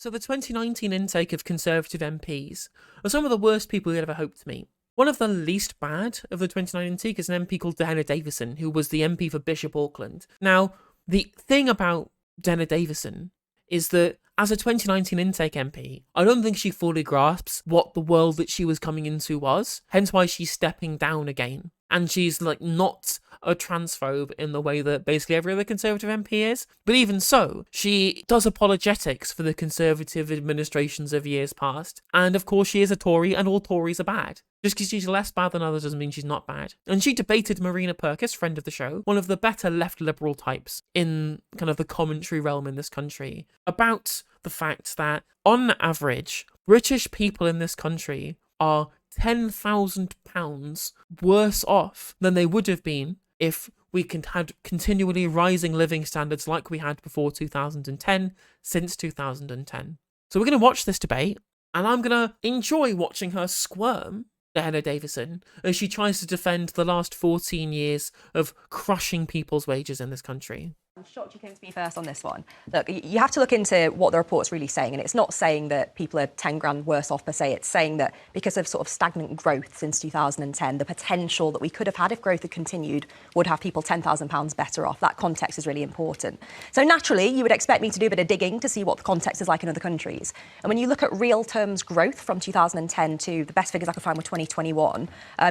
So the 2019 intake of Conservative MPs are some of the worst people you'd ever hope to meet. One of the least bad of the 2019 intake is an MP called Dehenna Davison, who was the MP for Bishop Auckland. Now, the thing about Dehenna Davison is that as a 2019 intake MP, I don't think she fully grasps what the world that she was coming into was, hence why she's stepping down again. And she's not a transphobe in the way that basically every other Conservative MP is. But even so, she does apologetics for the Conservative administrations of years past. And of course she is a Tory, and all Tories are bad. Just because she's less bad than others doesn't mean she's not bad. And she debated Marina Purkis, friend of the show, one of the better left liberal types in kind of the commentary realm in this country, about the fact that, on average, British people in this country are £10,000 worse off than they would have been if we had continually rising living standards like we had before 2010, since 2010. So we're going to watch this debate, and I'm going to enjoy watching her squirm, Dehenna Davison, as she tries to defend the last 14 years of crushing people's wages in this country. I'm shocked you came to me first on this one. Look, you have to look into what the report's really saying, and it's not saying that people are 10 grand worse off per se. It's saying that because of sort of stagnant growth since 2010, the potential that we could have had if growth had continued would have people £10,000 better off. That context is really important. So naturally, you would expect me to do a bit of digging to see what the context is like in other countries. And when you look at real terms growth from 2010 to the best figures I could find were 2021,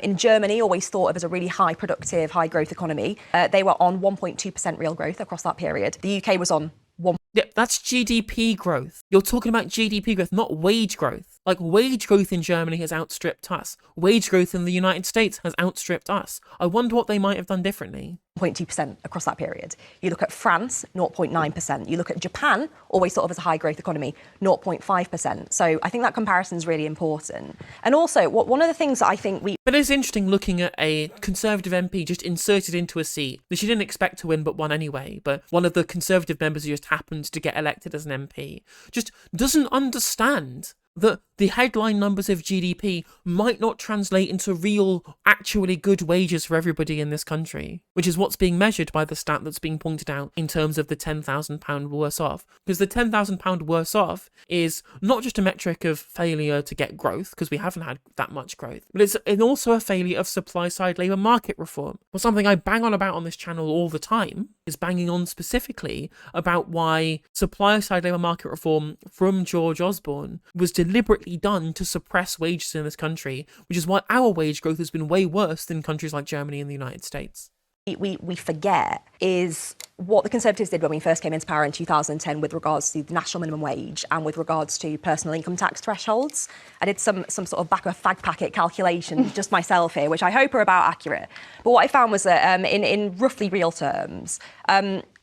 in Germany, always thought of as a really high productive, high growth economy, they were on 1.2% real growth across that period. The UK was on 1. Yeah, that's GDP growth. You're talking about GDP growth, not wage growth. Like, wage growth in Germany has outstripped us. Wage growth in the United States has outstripped us. I wonder what they might have done differently. 0.2% across that period. You look at France, 0.9%. You look at Japan, always thought of as a high growth economy, 0.5%. So I think that comparison is really important. And also, one of the things that I think But it's interesting looking at a Conservative MP just inserted into a seat that she didn't expect to win but won anyway, but one of the Conservative members who just happened to get elected as an MP just doesn't understand that the headline numbers of GDP might not translate into real, actually good wages for everybody in this country, which is what's being measured by the stat that's being pointed out in terms of the £10,000 worse off. Because the £10,000 worse off is not just a metric of failure to get growth, because we haven't had that much growth, but it's also a failure of supply-side labour market reform. Well, something I bang on about on this channel all the time is banging on specifically about why supply-side labour market reform from George Osborne was deliberately done to suppress wages in this country, which is why our wage growth has been way worse than countries like Germany and the United States. We forget is what the Conservatives did when we first came into power in 2010 with regards to the national minimum wage and with regards to personal income tax thresholds. I did some sort of back of a fag packet calculations just myself here, which I hope are about accurate. But what I found was that in roughly real terms,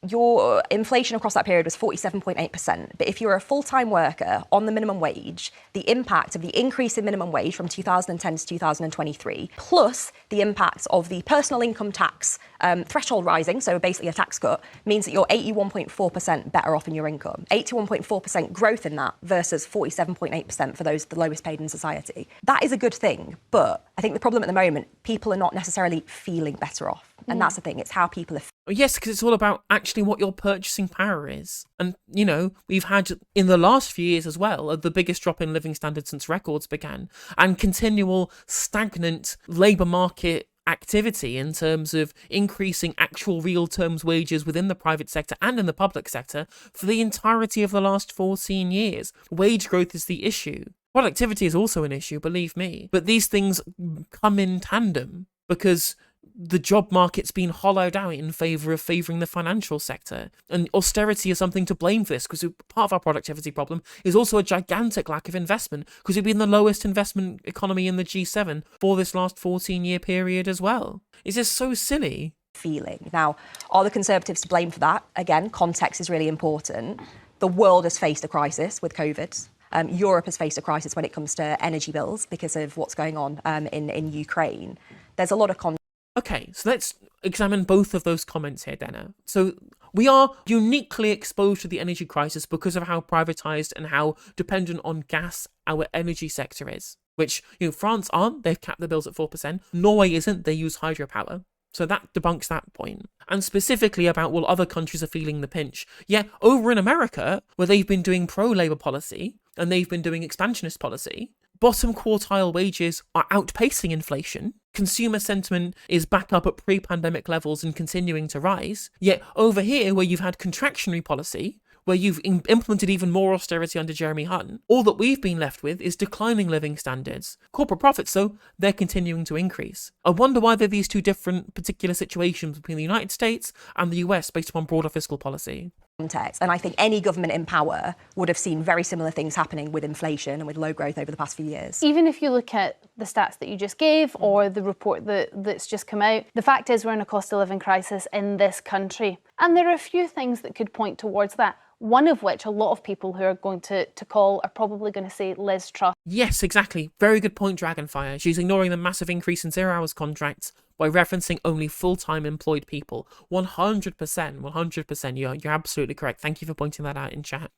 your inflation across that period was 47.8%. But if you're a full-time worker on the minimum wage, the impact of the increase in minimum wage from 2010 to 2023, plus the impact of the personal income tax threshold rising, so basically a tax cut, means that you're 81.4% better off in your income. 81.4% growth in that versus 47.8% for those the lowest paid in society. That is a good thing, but I think the problem at the moment, people are not necessarily feeling better off. And that's the thing, it's how people are. Yes, because it's all about actually what your purchasing power is. And, we've had, in the last few years as well, the biggest drop in living standards since records began, and continual stagnant labour market activity in terms of increasing actual real terms wages within the private sector and in the public sector for the entirety of the last 14 years. Wage growth is the issue. Productivity is also an issue, believe me. But these things come in tandem because the job market's been hollowed out in favouring the financial sector. And austerity is something to blame for this, because part of our productivity problem is also a gigantic lack of investment, because we've been the lowest investment economy in the G7 for this last 14-year period as well. It's just so silly. Feeling. Now, are the Conservatives to blame for that? Again, context is really important. The world has faced a crisis with COVID. Europe has faced a crisis when it comes to energy bills because of what's going on in Ukraine. There's a lot of Okay, so let's examine both of those comments here, Dehenna. So we are uniquely exposed to the energy crisis because of how privatised and how dependent on gas our energy sector is, which, France aren't, they've capped the bills at 4%. Norway isn't, they use hydropower. So that debunks that point. And specifically about, well, other countries are feeling the pinch. Yeah, over in America, where they've been doing pro-labor policy and they've been doing expansionist policy, bottom quartile wages are outpacing inflation. Consumer sentiment is back up at pre-pandemic levels and continuing to rise. Yet over here, where you've had contractionary policy, where you've implemented even more austerity under Jeremy Hunt, all that we've been left with is declining living standards. Corporate profits, though, they're continuing to increase. I wonder why they're these two different particular situations between the United States and the US based upon broader fiscal policy. Context. And I think any government in power would have seen very similar things happening with inflation and with low growth over the past few years. Even if you look at the stats that you just gave or the report that's just come out, the fact is we're in a cost of living crisis in this country. And there are a few things that could point towards that. One of which a lot of people who are going to call are probably going to say Liz Truss. Yes, exactly. Very good point, Dragonfire. She's ignoring the massive increase in 0 hours contracts by referencing only full-time employed people. 100%. You're absolutely correct. Thank you for pointing that out in chat.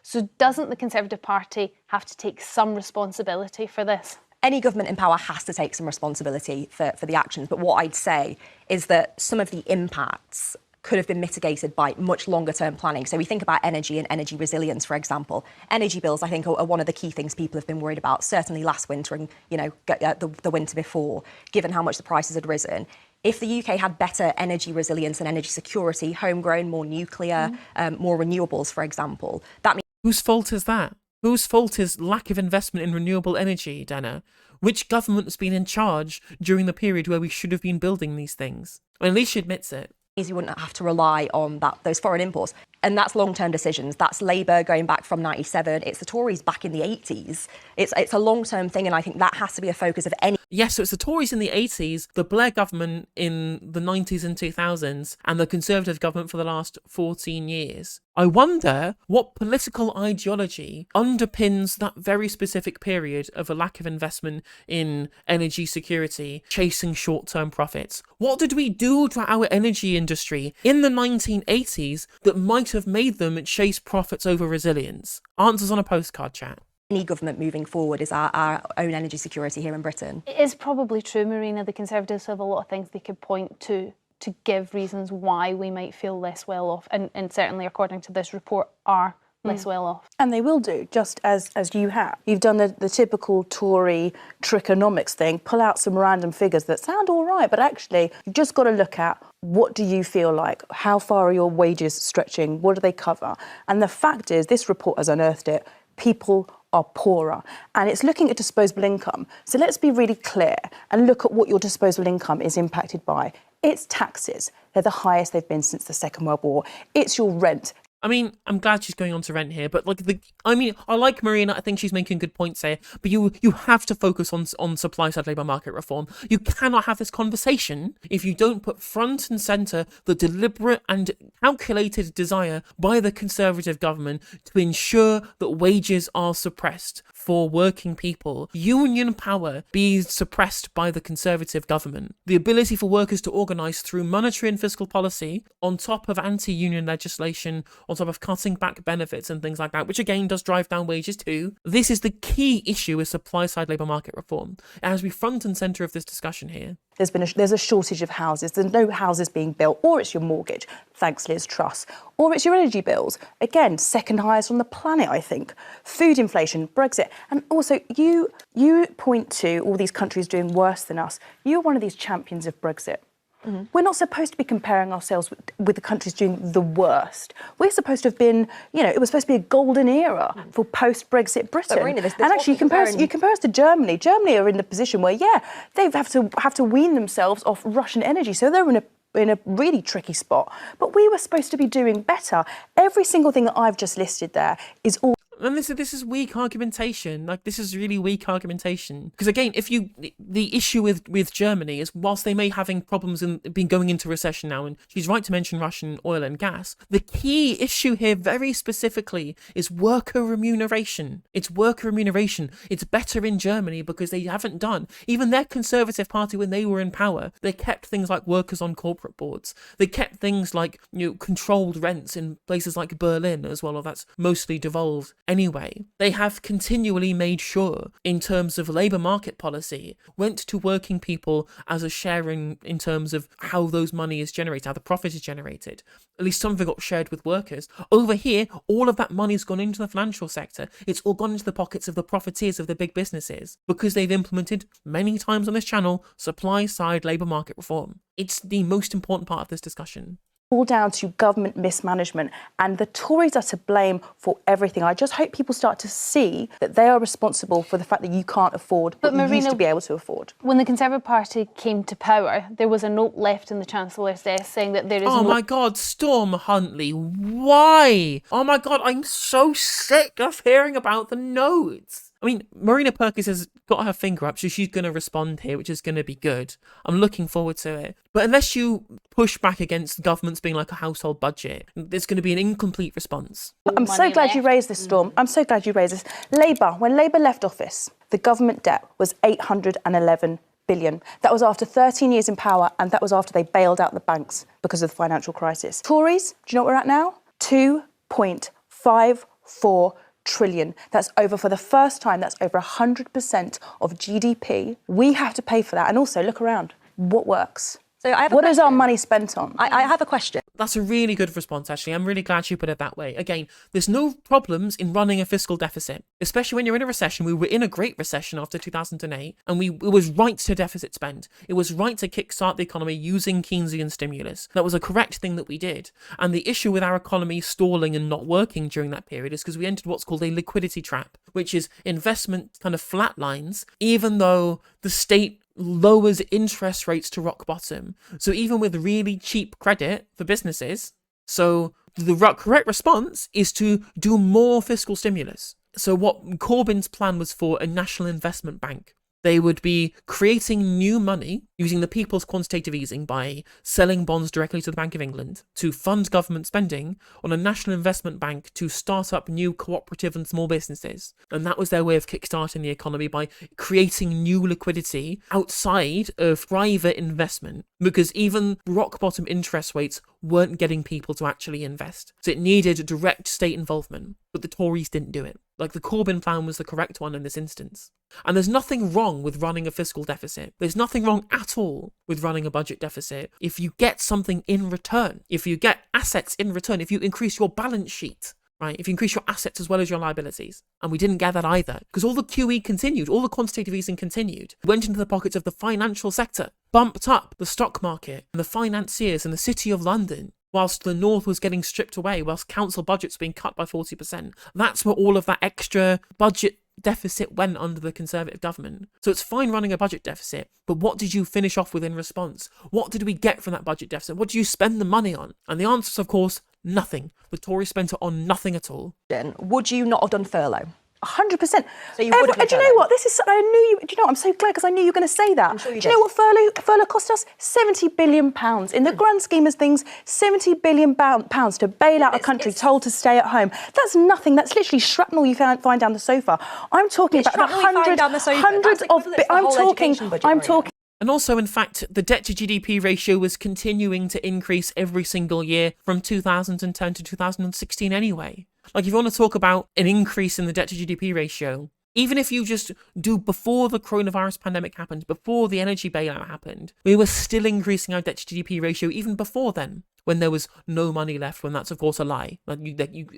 So doesn't the Conservative Party have to take some responsibility for this? Any government in power has to take some responsibility for the actions. But what I'd say is that some of the impacts could have been mitigated by much longer term planning. So we think about energy and energy resilience, for example. Energy bills, I think, are one of the key things people have been worried about, certainly last winter and, the winter before, given how much the prices had risen. If the UK had better energy resilience and energy security, homegrown, more nuclear, more renewables, for example, that means... Whose fault is that? Whose fault is lack of investment in renewable energy, Dehenna? Which government's been in charge during the period where we should have been building these things? Well, at least she admits it. You wouldn't have to rely on those foreign imports. And that's long-term decisions. That's Labour going back from 97. It's the Tories back in the 80s. It's a long-term thing, and I think that has to be a focus of any... Yes, so it's the Tories in the 80s, the Blair government in the 90s and 2000s, and the Conservative government for the last 14 years. I wonder what political ideology underpins that very specific period of a lack of investment in energy security, chasing short-term profits. What did we do to our energy industry in the 1980s that might have made them chase profits over resilience? Answers on a postcard, chat. Any government moving forward is our own energy security here in Britain. It is probably true, Marina. The Conservatives have a lot of things they could point to give reasons why we might feel less well off, and certainly according to this report are less well off. And they will do, just as you have. You've done the typical Tory trickonomics thing, pull out some random figures that sound all right, but actually you've just got to look at what do you feel like? How far are your wages stretching? What do they cover? And the fact is, this report has unearthed it, people are poorer. And it's looking at disposable income. So let's be really clear and look at what your disposable income is impacted by. It's taxes. They're the highest they've been since the Second World War. It's your rent. I mean, I'm glad she's going on to rent here, but I like Marina. I think she's making good points here. But you have to focus on supply side labour market reform. You cannot have this conversation if you don't put front and centre the deliberate and calculated desire by the Conservative government to ensure that wages are suppressed for working people. Union power be suppressed by the Conservative government. The ability for workers to organise through monetary and fiscal policy, on top of anti-union legislation, on top of cutting back benefits and things like that, which again does drive down wages too. This is the key issue with supply-side labour market reform. It has to be front and centre of this discussion here. There's a shortage of houses. There's no houses being built, or it's your mortgage, thanks Liz Truss, or it's your energy bills. Again, second highest on the planet, I think. Food inflation, Brexit, and also you point to all these countries doing worse than us. You're one of these champions of Brexit. Mm-hmm. We're not supposed to be comparing ourselves with the countries doing the worst. We're supposed to have been, it was supposed to be a golden era for post-Brexit Britain. But Marina, and actually, you compare us to Germany. Germany are in the position where, they have to wean themselves off Russian energy, so they're in a really tricky spot. But we were supposed to be doing better. Every single thing that I've just listed there is all... And this is weak argumentation. This is really weak argumentation. Because again, the issue with Germany is, whilst they may having problems and been going into recession now, and she's right to mention Russian oil and gas, the key issue here very specifically is worker remuneration. It's worker remuneration. It's better in Germany because they haven't done, even their Conservative Party when they were in power, they kept things like workers on corporate boards. They kept things like, controlled rents in places like Berlin as well, or that's mostly devolved anyway. They have continually made sure, in terms of labour market policy, went to working people as a share in terms of how those money is generated, how the profit is generated. At least some of it got shared with workers. Over here, all of that money's gone into the financial sector. It's all gone into the pockets of the profiteers of the big businesses because they've implemented, many times on this channel, supply-side labour market reform. It's the most important part of this discussion. All down to government mismanagement, and the Tories are to blame for everything. I just hope people start to see that they are responsible for the fact that you can't afford what you used to be able to afford. When the Conservative Party came to power, there was a note left in the Chancellor's desk saying that there is Oh my God, Storm Huntley, why? Oh my God, I'm so sick of hearing about the notes. I mean, Marina Perkins has got her finger up, so she's going to respond here, which is going to be good. I'm looking forward to it. But unless you push back against governments being like a household budget, there's going to be an incomplete response. I'm so glad you raised this, Storm. I'm so glad you raised this. Labour, when Labour left office, the government debt was 811 billion. That was after 13 years in power, and that was after they bailed out the banks because of the financial crisis. Tories, do you know what we're at now? 2.54 trillion. That's over, for the first time, that's over 100% of GDP. We have to pay for that. And also, look around. What works? So I have what is our money spent on? I have a question. That's a really good response, actually. I'm really glad you put it that way. Again, there's no problems in running a fiscal deficit, especially when you're in a recession. We were in a great recession after 2008, and it was right to deficit spend. It was right to kickstart the economy using Keynesian stimulus. That was a correct thing that we did. And the issue with our economy stalling and not working during that period is because we entered what's called a liquidity trap, which is investment kind of flatlines, even though the state lowers interest rates to rock bottom. So even with really cheap credit for businesses, so the correct response is to do more fiscal stimulus. So what Corbyn's plan was for a national investment bank. They would be creating new money using the people's quantitative easing by selling bonds directly to the Bank of England to fund government spending on a national investment bank to start up new cooperative and small businesses. And that was their way of kickstarting the economy, by creating new liquidity outside of private investment, because even rock bottom interest rates weren't getting people to actually invest. So it needed direct state involvement, but the Tories didn't do it. Like, the Corbyn plan was the correct one in this instance. And there's nothing wrong with running a fiscal deficit. There's nothing wrong at all with running a budget deficit if you get something in return, if you get assets in return, if you increase your balance sheet, right? If you increase your assets as well as your liabilities. And we didn't get that either, because all the QE continued, all the quantitative easing continued, went into the pockets of the financial sector, bumped up the stock market and the financiers and the City of London, whilst the North was getting stripped away, whilst council budgets were being cut by 40%. That's where all of that extra budget deficit went under the Conservative government. So it's fine running a budget deficit, but what did you finish off with in response? What did we get from that budget deficit? What did you spend the money on? And the answer is, of course, nothing. The Tories spent it on nothing at all. Would you not have done furlough? 100%. So you would have. And do you know what? This is. I knew you. Do you know what? I'm so glad, because I knew you were going to say that. I'm sure you do you know what furlough cost us? £70 billion. In the grand scheme of things, £70 billion to bail out a country told to stay at home. That's nothing. That's literally shrapnel you find down the sofa. I'm talking about the hundreds of. I'm talking. And also, in fact, the debt to GDP ratio was continuing to increase every single year from 2010 to 2016 anyway. Like, if you want to talk about an increase in the debt to GDP ratio, even if you just do before the coronavirus pandemic happened, before the energy bailout happened, we were still increasing our debt to GDP ratio even before then, when there was no money left, when that's, of course, a lie. Like,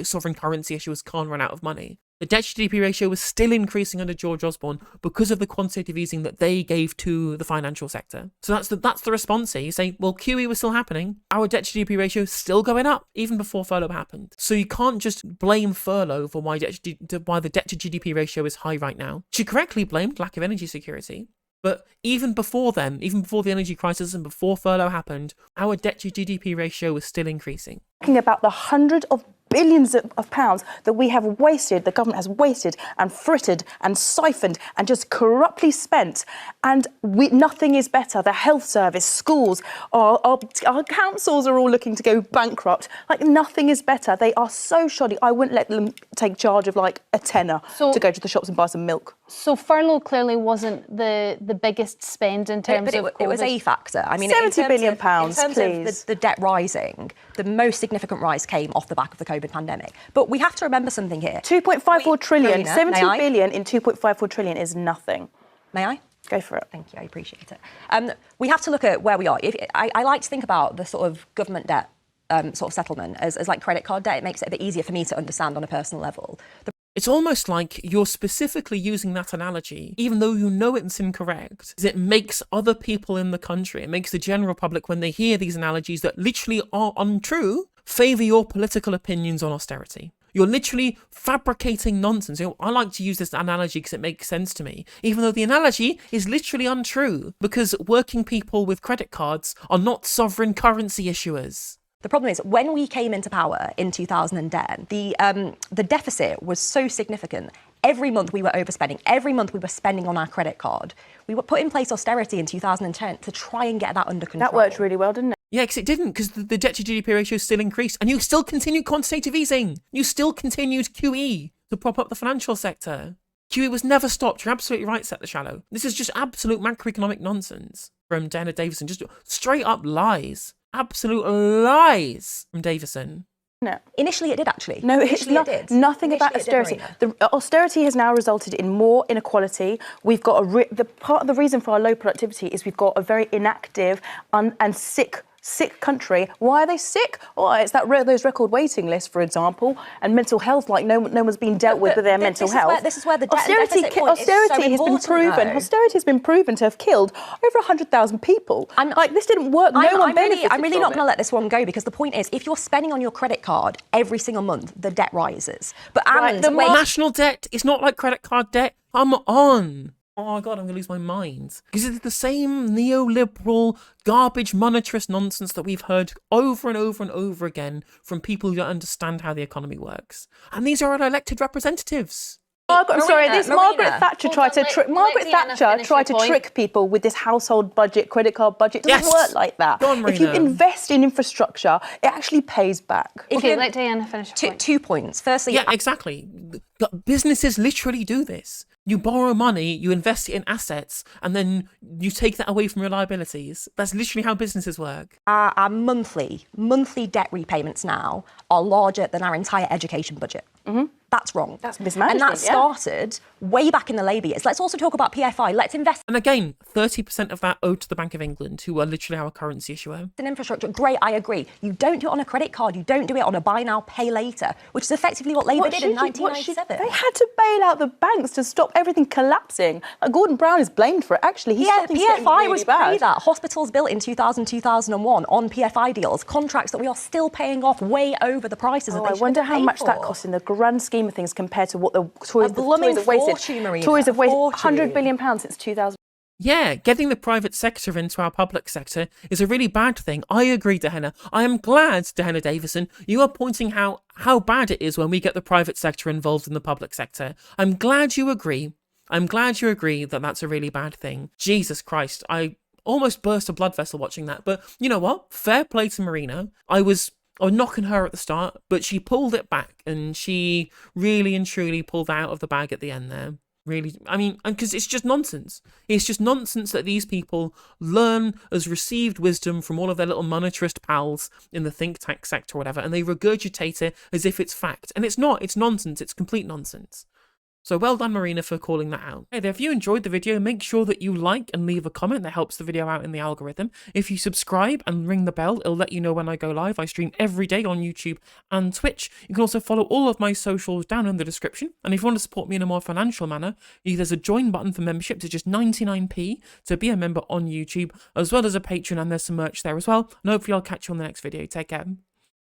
sovereign currency issuers can't run out of money. The debt to GDP ratio was still increasing under George Osborne because of the quantitative easing that they gave to the financial sector. So that's the response here. You say, well, QE was still happening. Our debt to GDP ratio is still going up, even before furlough happened. So you can't just blame furlough for why the debt to GDP ratio is high right now. She correctly blamed lack of energy security. But even before then, even before the energy crisis and before furlough happened, our debt to GDP ratio was still increasing. Talking about the hundreds of billions of pounds that we have wasted, the government has wasted and frittered and siphoned and just corruptly spent. And nothing is better. The health service, schools, our councils are all looking to go bankrupt. Like, nothing is better. They are so shoddy. I wouldn't let them take charge of like a tenner to go to the shops and buy some milk. So furlough clearly wasn't the biggest spend in terms of it was COVID. a factor. I mean, £70 billion, in terms please. of the debt rising, the most significant rise came off the back of the COVID pandemic. But we have to remember something here. 2.54 trillion, Marina, 70 billion in 2.54 trillion is nothing. May I? Go for it. Thank you, I appreciate it. We have to look at where we are. I like to think about the sort of government debt sort of settlement as like credit card debt. It makes it a bit easier for me to understand on a personal level. It's almost like you're specifically using that analogy, even though you know it's incorrect. It makes other people in the country, it makes the general public, when they hear these analogies that literally are untrue, favour your political opinions on austerity. You're literally fabricating nonsense. I like to use this analogy because it makes sense to me, even though the analogy is literally untrue, because working people with credit cards are not sovereign currency issuers. The problem is, when we came into power in 2010, the deficit was so significant. Every month we were overspending. Every month we were spending on our credit card. We were put in place austerity in 2010 to try and get that under control. That worked really well, didn't it? Yeah, because it didn't, because the debt to GDP ratio still increased, and you still continued quantitative easing. You still continued QE to prop up the financial sector. QE was never stopped. You're absolutely right, Set the Shallow. This is just absolute macroeconomic nonsense from Dehenna Davison. Just straight up lies. Absolute lies from Davison. No. Initially, it did actually. No, it's Initially, not. it did. Nothing about Initially, austerity. it did, The austerity has now resulted in more inequality. We've got the part of the reason for our low productivity is we've got a very inactive and sick country. Why are they sick? Well, it's those record waiting lists, for example, and mental health. Like no one's been dealt with their mental health. This is where the debt and deficit point is so austerity has been important, proven. though. Austerity has been proven to have killed over 100,000 people. Like this didn't work. No one benefited I'm really from not it. going to let this one go, because the point is, if you're spending on your credit card every single month, the debt rises. But National debt is not like credit card debt. Come on. Oh my God, I'm going to lose my mind. Because it's the same neoliberal, garbage, monetarist nonsense that we've heard over and over and over again from people who don't understand how the economy works. And these are our elected representatives. Margaret Thatcher tried to trick people with this household budget, credit card budget. It doesn't work like that. Go on, if you Marina. invest in infrastructure, it actually pays back. Okay, let Dehenna finish her point. 2 points. Firstly, Yeah, exactly. Businesses literally do this. You borrow money, you invest it in assets, and then you take that away from your liabilities. That's literally how businesses work. our monthly debt repayments now are larger than our entire education budget. That's wrong. That's mismanagement, And that started way back in the Labour years. Let's also talk about PFI. Let's invest And again, 30% of that owed to the Bank of England, who are literally our currency issuer. in infrastructure. Great, I agree. You don't do it on a credit card. You don't do it on a buy now, pay later, which is effectively what Labour did in 1997. They had to bail out the banks to stop everything collapsing. Gordon Brown is blamed for it. Actually, PFI was pre that. Hospitals built in 2000, 2001 on PFI deals, contracts that we are still paying off way over the prices that they I should wonder have how paid much that for. cost in the grand scheme of things compared to what the Tories blooming have wasted. fortune, Marina, Tories have wasted fortune. £100 billion since 2000. Yeah, getting the private sector into our public sector is a really bad thing. I agree, Dehenna. I am glad, Dehenna Davison, you are pointing how bad it is when we get the private sector involved in the public sector. I'm glad you agree. I'm glad you agree that that's a really bad thing. Jesus Christ, I almost burst a blood vessel watching that. But you know what? Fair play to Marina. I was knocking her at the start, but she pulled it back, and she really and truly pulled out of the bag at the end there. Really, I mean, because it's just nonsense. It's just nonsense that these people learn as received wisdom from all of their little monetarist pals in the think tank sector or whatever, and they regurgitate it as if it's fact. And it's not, it's nonsense, it's complete nonsense. So well done, Marina, for calling that out. Hey there, if you enjoyed the video, make sure that you like and leave a comment. That helps the video out in the algorithm. If you subscribe and ring the bell, it'll let you know when I go live. I stream every day on YouTube and Twitch. You can also follow all of my socials down in the description. And if you want to support me in a more financial manner, there's a join button for memberships. It's just 99p to be a member on YouTube, as well as a Patreon, and there's some merch there as well. And hopefully I'll catch you on the next video. Take care.